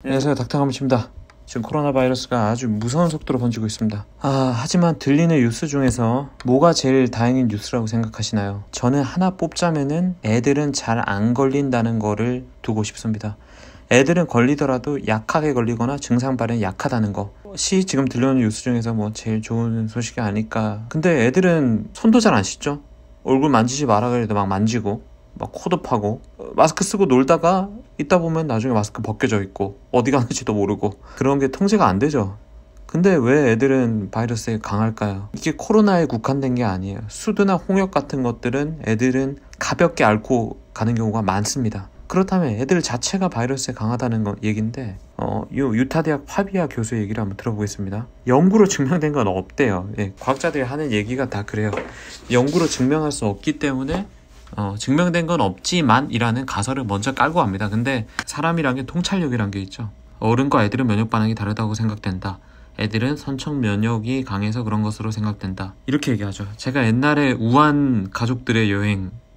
안녕하세요, 닥터감치입니다. 지금 코로나 바이러스가 아주 무서운 속도로 번지고 있습니다. 하지만 들리는 뉴스 중에서 뭐가 제일 다행인 뉴스라고 생각하시나요? 저는 하나 뽑자면은 애들은 잘 안 걸린다는 거를 두고 싶습니다. 애들은 걸리더라도 약하게 걸리거나 증상 발현이 약하다는 것이 지금 들려오는 뉴스 중에서 뭐 제일 좋은 소식이 아닐까. 근데 애들은 손도 잘 안 씻죠. 얼굴 만지지 마라 그래도 막 만지고 막 코도 파고 마스크 쓰고 놀다가 있다 보면 나중에 마스크 벗겨져 있고 어디 가는지도 모르고 그런 게 통제가 안 되죠. 근데 왜 애들은 바이러스에 강할까요? 이게 코로나에 국한된 게 아니에요. 수두나 홍역 같은 것들은 애들은 가볍게 앓고 가는 경우가 많습니다. 그렇다면 애들 자체가 바이러스에 강하다는 얘기인데 유타대학 파비아 교수 얘기를 한번 들어보겠습니다. 연구로 증명된 건 없대요. 과학자들이 하는 얘기가 다 그래요. 연구로 증명할 수 없기 때문에 증명된 건 없지만 이라는 가설을 먼저 깔고 갑니다. 근데 사람이란 게 통찰력이란 게 있죠. 어른과 애들은 면역 반응이 다르다고 생각된다. 애들은 선천 면역이 강해서 그런 것으로 생각된다. 이렇게 얘기하죠. 제가 옛날에 우한 가족들의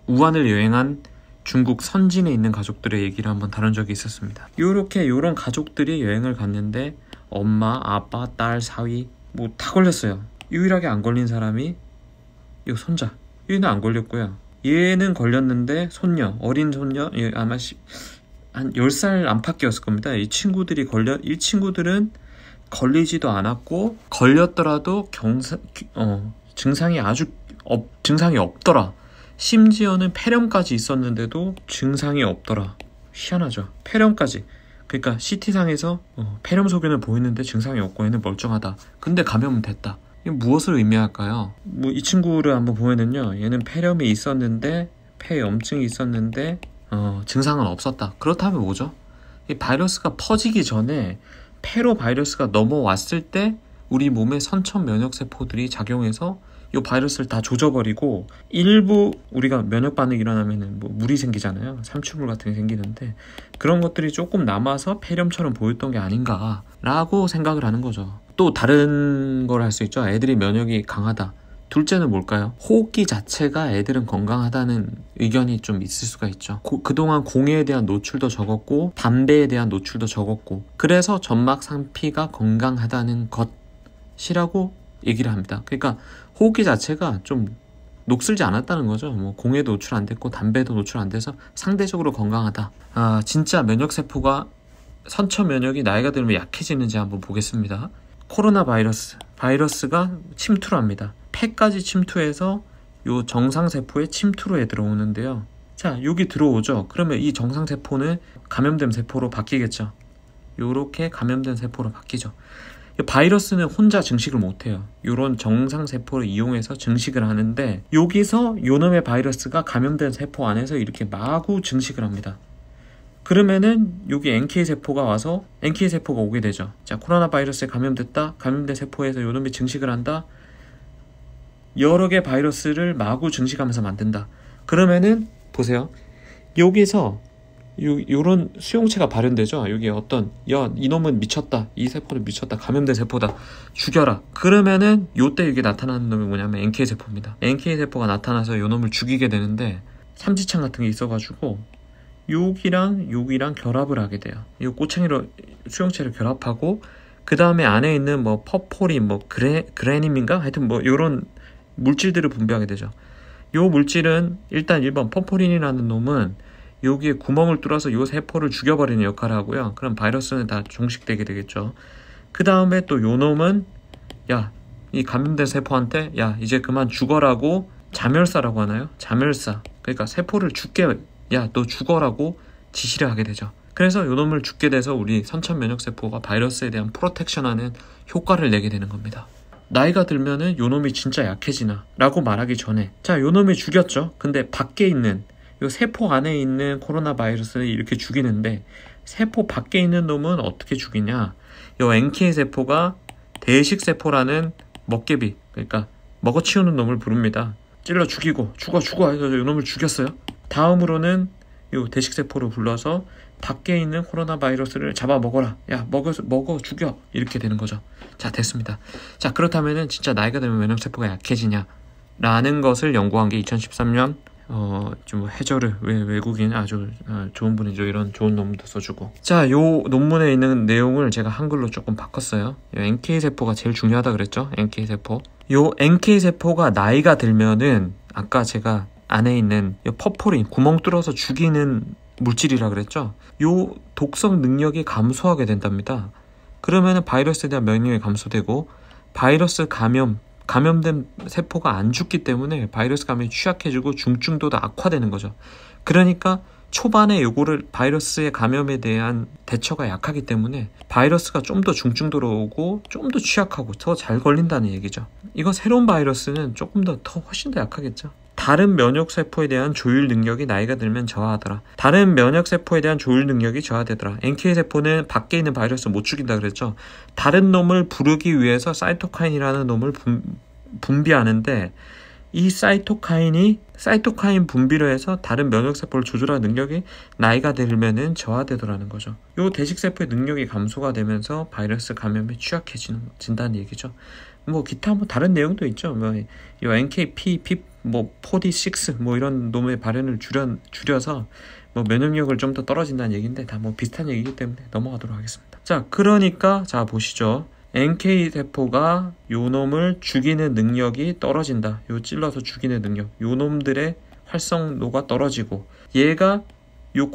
우한을 여행한 중국 선진에 있는 가족들의 얘기를 한번 다룬 적이 있었습니다. 요런 가족들이 여행을 갔는데 엄마, 아빠, 딸, 사위 뭐 다 걸렸어요. 유일하게 안 걸린 사람이 요 손자. 얘는 안 걸렸고요. 얘는 걸렸는데 어린 손녀, 아마 한 10살 안팎이었을 겁니다. 이 친구들은 걸리지도 않았고 걸렸더라도 증상이 증상이 없더라. 심지어는 폐렴까지 있었는데도 증상이 없더라. 희한하죠. 폐렴까지. 그러니까 CT상에서 폐렴 소견을 보이는데 증상이 없고 얘는 멀쩡하다. 근데 감염은 됐다. 이게 무엇을 의미할까요? 이 친구를 한번 보면은요, 얘는 폐렴이 있었는데 폐염증이 있었는데 증상은 없었다. 그렇다면 뭐죠? 이 바이러스가 퍼지기 전에 폐로 바이러스가 넘어왔을 때 우리 몸의 선천 면역 세포들이 작용해서 이 바이러스를 다 조져버리고 일부 우리가 면역 반응이 일어나면은 물이 생기잖아요. 삼투물 같은 게 생기는데 그런 것들이 조금 남아서 폐렴처럼 보였던 게 아닌가라고 생각을 하는 거죠. 또 다른 걸 할 수 있죠. 애들이 면역이 강하다. 둘째는 뭘까요? 호흡기 자체가 애들은 건강하다는 의견이 좀 있을 수가 있죠. 그동안 공해에 대한 노출도 적었고 담배에 대한 노출도 적었고 그래서 점막 상피가 건강하다는 것이라고 얘기를 합니다. 그러니까 호흡기 자체가 좀 녹슬지 않았다는 거죠. 공해도 노출 안 됐고 담배도 노출 안 돼서 상대적으로 건강하다. 진짜 면역세포가 선천 면역이 나이가 들면 약해지는지 한번 보겠습니다. 코로나 바이러스가 침투를 합니다. 폐까지 침투해서 요 정상세포에 침투로 들어오는데요. 자, 여기 들어오죠. 그러면 이 정상세포는 감염된 세포로 바뀌겠죠. 요렇게 감염된 세포로 바뀌죠. 바이러스는 혼자 증식을 못해요. 이런 정상세포를 이용해서 증식을 하는데 여기서 요놈의 바이러스가 감염된 세포 안에서 이렇게 마구 증식을 합니다. 그러면은 여기 NK세포가 와서 NK세포가 오게 되죠. 자, 코로나 바이러스에 감염됐다. 감염된 세포에서 요놈이 증식을 한다. 여러 개 바이러스를 마구 증식하면서 만든다. 그러면은 보세요. 여기서 요런 수용체가 발현되죠. 여기 이놈은 미쳤다. 이 세포는 미쳤다. 감염된 세포다. 죽여라. 그러면은 요때 이게 나타나는 놈이 뭐냐면 NK세포입니다. NK세포가 나타나서 요놈을 죽이게 되는데 삼지창 같은 게 있어가지고 여기랑 결합을 하게 돼요. 이 꼬챙이로 수용체를 결합하고 그 다음에 안에 있는 퍼포린, 그레닌인가? 하여튼 요런 물질들을 분비하게 되죠. 요 물질은 일단 1번 퍼포린이라는 놈은 여기에 구멍을 뚫어서 요 세포를 죽여버리는 역할을 하고요. 그럼 바이러스는 다 종식되게 되겠죠. 그 다음에 또 요 놈은 이 감염된 세포한테 이제 그만 죽어라고 자멸사라고 하나요? 자멸사. 그러니까 세포를 너 죽어라고 지시를 하게 되죠. 그래서 요 놈을 죽게 돼서 우리 선천 면역 세포가 바이러스에 대한 프로텍션하는 효과를 내게 되는 겁니다. 나이가 들면은 요 놈이 진짜 약해지나 라고 말하기 전에 요 놈이 죽였죠. 근데 밖에 있는 요 세포 안에 있는 코로나 바이러스를 이렇게 죽이는데 세포 밖에 있는 놈은 어떻게 죽이냐? 요 NK세포가 대식세포라는 먹개비, 그러니까 먹어치우는 놈을 부릅니다. 찔러 죽이고 죽어 해서 요 놈을 죽였어요. 다음으로는 요 대식세포를 불러서 밖에 있는 코로나 바이러스를 잡아 먹어라. 먹어 죽여. 이렇게 되는 거죠. 자, 됐습니다. 자, 그렇다면은 진짜 나이가 들면 면역세포가 약해지냐? 라는 것을 연구한 게 2013년 좀 해저르 외국인 아주 좋은 분이죠. 이런 좋은 논문도 써주고. 자, 요 논문에 있는 내용을 제가 한글로 조금 바꿨어요. 요 NK세포가 제일 중요하다 그랬죠. NK세포. 요 NK세포가 나이가 들면은 아까 제가 안에 있는 요 퍼포린 구멍 뚫어서 죽이는 물질이라 그랬죠. 요 독성 능력이 감소하게 된답니다. 그러면은 바이러스에 대한 면역력이 감소되고 바이러스 감염된 세포가 안 죽기 때문에 바이러스 감염이 취약해지고 중증도도 악화되는 거죠. 그러니까 초반에 요거를 바이러스의 감염에 대한 대처가 약하기 때문에 바이러스가 좀 더 중증도로 오고 좀 더 취약하고 더 잘 걸린다는 얘기죠. 이거 새로운 바이러스는 조금 더 훨씬 더 약하겠죠. 다른 면역세포에 대한 조율 능력이 나이가 들면 저하하더라. 다른 면역세포에 대한 조율 능력이 저하되더라. NK세포는 밖에 있는 바이러스 못 죽인다 그랬죠. 다른 놈을 부르기 위해서 사이토카인이라는 놈을 분비하는데 이 사이토카인 분비로 해서 다른 면역세포를 조절하는 능력이 나이가 들면은 저하되더라는 거죠. 요 대식세포의 능력이 감소가 되면서 바이러스 감염에 취약해진다는 얘기죠. 뭐 기타 다른 내용도 있죠. 요 NKP, 4D6 이런 놈의 발현을 줄여서 면역력을 좀 더 떨어진다는 얘기인데 다 비슷한 얘기이기 때문에 넘어가도록 하겠습니다. 자, 그러니까 자 보시죠. NK세포가 요 놈을 죽이는 능력이 떨어진다. 요 찔러서 죽이는 능력. 요 놈들의 활성도가 떨어지고 얘가 요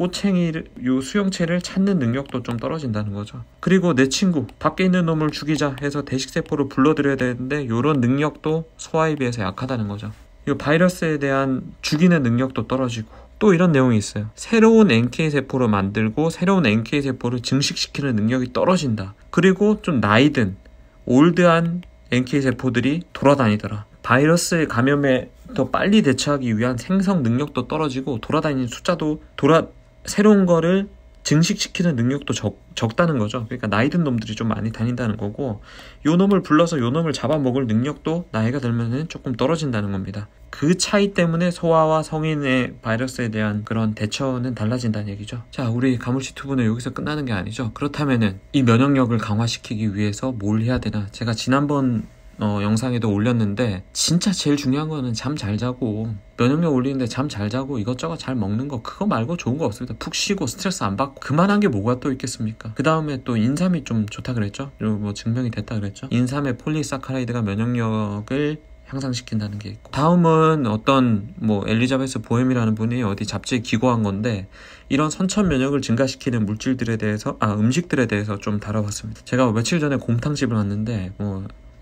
수용체를 찾는 능력도 좀 떨어진다는 거죠. 그리고 내 친구 밖에 있는 놈을 죽이자 해서 대식세포를 불러들여야 되는데 요런 능력도 소아에 비해서 약하다는 거죠. 이 바이러스에 대한 죽이는 능력도 떨어지고 또 이런 내용이 있어요. 새로운 NK세포를 만들고 새로운 NK세포를 증식시키는 능력이 떨어진다. 그리고 좀 나이든 올드한 NK세포들이 돌아다니더라. 바이러스 감염에 더 빨리 대처하기 위한 생성 능력도 떨어지고 돌아다니는 숫자도 새로운 거를 증식시키는 능력도 적다는 거죠. 그러니까 나이 든 놈들이 좀 많이 다닌다는 거고 요 놈을 불러서 요 놈을 잡아먹을 능력도 나이가 들면은 조금 떨어진다는 겁니다. 그 차이 때문에 소아와 성인의 바이러스에 대한 그런 대처는 달라진다는 얘기죠. 자, 우리 가물치 투브는 여기서 끝나는 게 아니죠. 그렇다면은 이 면역력을 강화시키기 위해서 뭘 해야 되나? 제가 지난번 영상에도 올렸는데 진짜 제일 중요한 거는 잠 잘 자고 면역력 올리는데 잠 잘 자고 이것저것 잘 먹는 거 그거 말고 좋은 거 없습니다. 푹 쉬고 스트레스 안 받고 그만한 게 뭐가 또 있겠습니까? 그 다음에 또 인삼이 좀 좋다 그랬죠? 증명이 됐다 그랬죠? 인삼의 폴리사카라이드가 면역력을 향상시킨다는 게 있고 다음은 어떤 엘리자베스 보햄이라는 분이 어디 잡지에 기고한 건데 이런 선천 면역을 증가시키는 물질들에 대해서 음식들에 대해서 좀 다뤄봤습니다. 제가 며칠 전에 곰탕집을 갔는데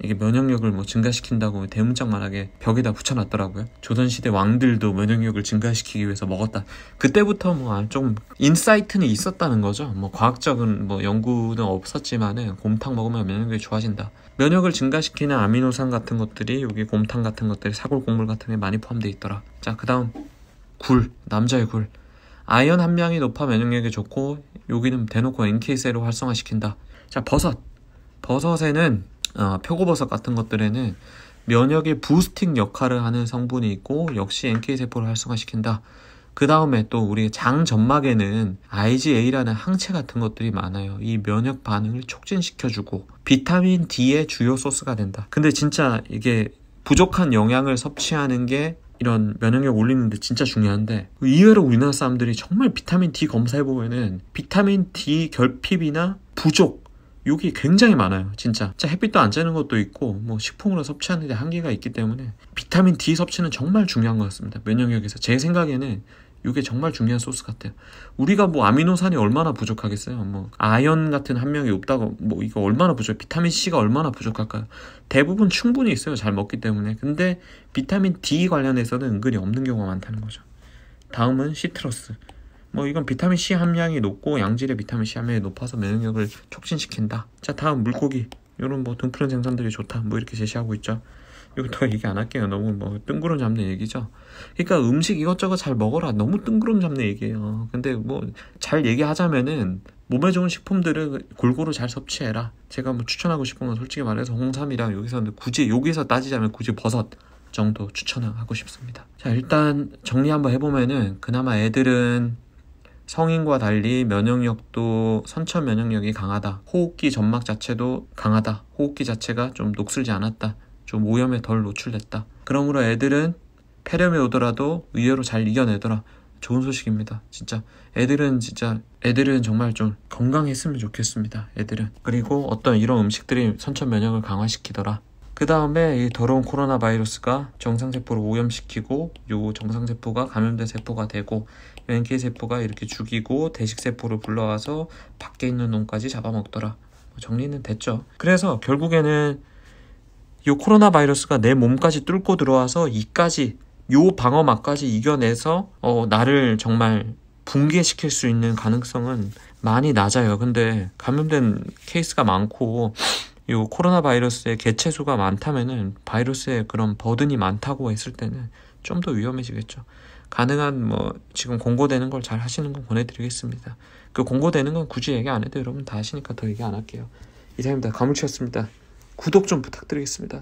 이게 면역력을 증가시킨다고 대문짝만하게 벽에다 붙여놨더라고요. 조선시대 왕들도 면역력을 증가시키기 위해서 먹었다. 그때부터 좀 인사이트는 있었다는 거죠. 과학적인 연구는 없었지만은 곰탕 먹으면 면역력이 좋아진다. 면역을 증가시키는 아미노산 같은 것들이 여기 곰탕 같은 것들이 사골국물 같은 게 많이 포함되어 있더라. 자, 그 다음 남자의 굴. 아연 함량이 높아 면역력에 좋고 여기는 대놓고 NK셀을 활성화시킨다. 자, 버섯에는 표고버섯 같은 것들에는 면역의 부스팅 역할을 하는 성분이 있고 역시 NK세포를 활성화시킨다. 그 다음에 또 우리 장 점막에는 IgA라는 항체 같은 것들이 많아요. 이 면역 반응을 촉진시켜주고 비타민 D의 주요 소스가 된다. 근데 진짜 이게 부족한 영양을 섭취하는 게 이런 면역력 올리는데 진짜 중요한데 의외로 우리나라 사람들이 정말 비타민 D 검사해보면은 비타민 D 결핍이나 부족 여기 굉장히 많아요. 진짜 햇빛도 안 쬐는 것도 있고 식품으로 섭취하는 데 한계가 있기 때문에 비타민 D 섭취는 정말 중요한 것 같습니다. 면역력에서 제 생각에는 이게 정말 중요한 소스 같아요. 우리가 아미노산이 얼마나 부족하겠어요. 아연 같은 함량이 없다고 이거 얼마나 비타민 C가 얼마나 부족할까요? 대부분 충분히 있어요. 잘 먹기 때문에. 근데 비타민 D 관련해서는 은근히 없는 경우가 많다는 거죠. 다음은 시트러스. 이건 비타민 C 함량이 높고 양질의 비타민 C 함량이 높아서 면역력을 촉진시킨다. 자, 다음 물고기. 이런 등푸른 생선들이 좋다. 이렇게 제시하고 있죠. 여기 더 얘기 안 할게요. 너무 뜬구름 잡는 얘기죠. 그러니까 음식 이것저것 잘 먹어라. 너무 뜬구름 잡는 얘기예요. 근데 잘 얘기하자면은 몸에 좋은 식품들을 골고루 잘 섭취해라. 제가 추천하고 싶은 건 솔직히 말해서 홍삼이랑 여기서 따지자면 굳이 버섯 정도 추천하고 싶습니다. 자, 일단 정리 한번 해보면은 그나마 애들은 성인과 달리 면역력도 선천 면역력이 강하다. 호흡기 점막 자체도 강하다. 호흡기 자체가 좀 녹슬지 않았다. 좀 오염에 덜 노출됐다. 그러므로 애들은 폐렴이 오더라도 의외로 잘 이겨내더라. 좋은 소식입니다. 진짜 애들은 정말 좀 건강했으면 좋겠습니다. 애들은. 그리고 어떤 이런 음식들이 선천 면역을 강화시키더라. 그 다음에 이 더러운 코로나 바이러스가 정상세포를 오염시키고 요 정상세포가 감염된 세포가 되고 NK세포가 이렇게 죽이고 대식세포를 불러와서 밖에 있는 놈까지 잡아먹더라. 정리는 됐죠. 그래서 결국에는 이 코로나 바이러스가 내 몸까지 뚫고 들어와서 요 방어막까지 이겨내서 나를 정말 붕괴시킬 수 있는 가능성은 많이 낮아요. 근데 감염된 케이스가 많고 요 코로나 바이러스의 개체수가 많다면은 바이러스의 그런 버든이 많다고 했을 때는 좀 더 위험해지겠죠. 가능한 지금 공고되는 걸 잘 하시는 건 보내드리겠습니다. 그 공고되는 건 굳이 얘기 안 해도 여러분 다 아시니까 더 얘기 안 할게요. 이상입니다. 가물치였습니다. 구독 좀 부탁드리겠습니다.